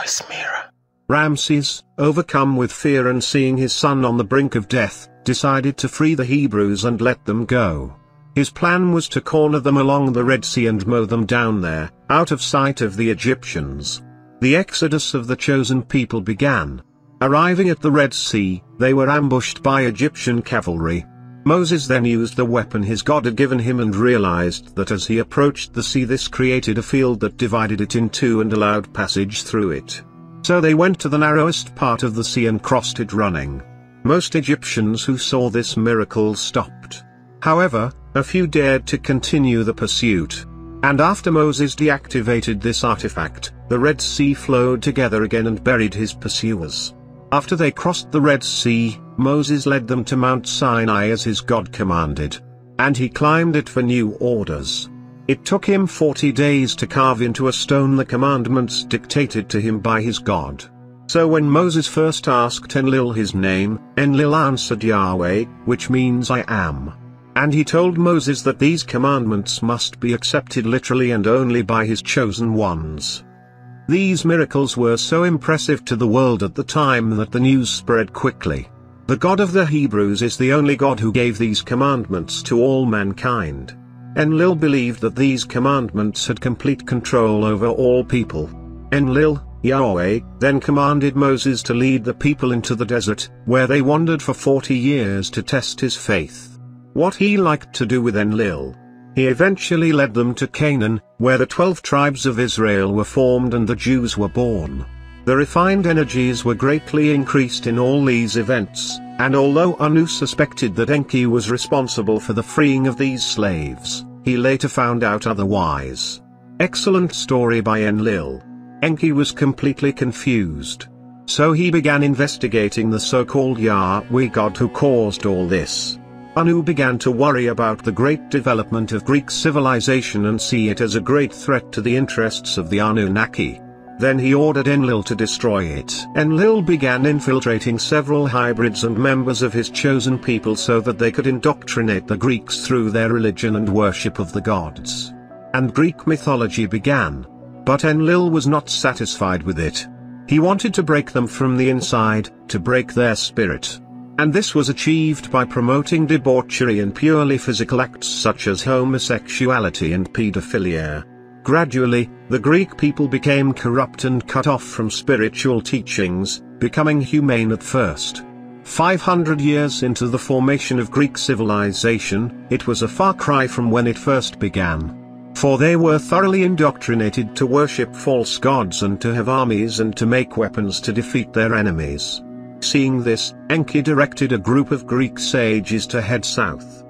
choice mirror. Ramses, overcome with fear and seeing his son on the brink of death, decided to free the Hebrews and let them go. His plan was to corner them along the Red Sea and mow them down there, out of sight of the Egyptians. The exodus of the chosen people began. Arriving at the Red Sea, they were ambushed by Egyptian cavalry. Moses then used the weapon his God had given him and realized that as he approached the sea, this created a field that divided it in two and allowed passage through it. So they went to the narrowest part of the sea and crossed it running. Most Egyptians who saw this miracle stopped. However, a few dared to continue the pursuit. And after Moses deactivated this artifact, the Red Sea flowed together again and buried his pursuers. After they crossed the Red Sea, Moses led them to Mount Sinai as his God commanded. And he climbed it for new orders. It took him 40 days to carve into a stone the commandments dictated to him by his God. So when Moses first asked Enlil his name, Enlil answered Yahweh, which means I am. And he told Moses that these commandments must be accepted literally and only by his chosen ones. These miracles were so impressive to the world at the time that the news spread quickly. The God of the Hebrews is the only God who gave these commandments to all mankind. Enlil believed that these commandments had complete control over all people. Enlil, Yahweh, then commanded Moses to lead the people into the desert, where they wandered for 40 years to test his faith. What he liked to do with Enlil. He eventually led them to Canaan, where the 12 tribes of Israel were formed and the Jews were born. The refined energies were greatly increased in all these events, and although Anu suspected that Enki was responsible for the freeing of these slaves, he later found out otherwise. Excellent story by Enlil. Enki was completely confused. So he began investigating the so-called Yahweh God who caused all this. Anu began to worry about the great development of Greek civilization and see it as a great threat to the interests of the Anunnaki. Then he ordered Enlil to destroy it. Enlil began infiltrating several hybrids and members of his chosen people so that they could indoctrinate the Greeks through their religion and worship of the gods. And Greek mythology began. But Enlil was not satisfied with it. He wanted to break them from the inside, to break their spirit. And this was achieved by promoting debauchery and purely physical acts such as homosexuality and pedophilia. Gradually, the Greek people became corrupt and cut off from spiritual teachings, becoming humane at first. 500 years into the formation of Greek civilization, it was a far cry from when it first began. For they were thoroughly indoctrinated to worship false gods and to have armies and to make weapons to defeat their enemies. Seeing this, Enki directed a group of Greek sages to head south.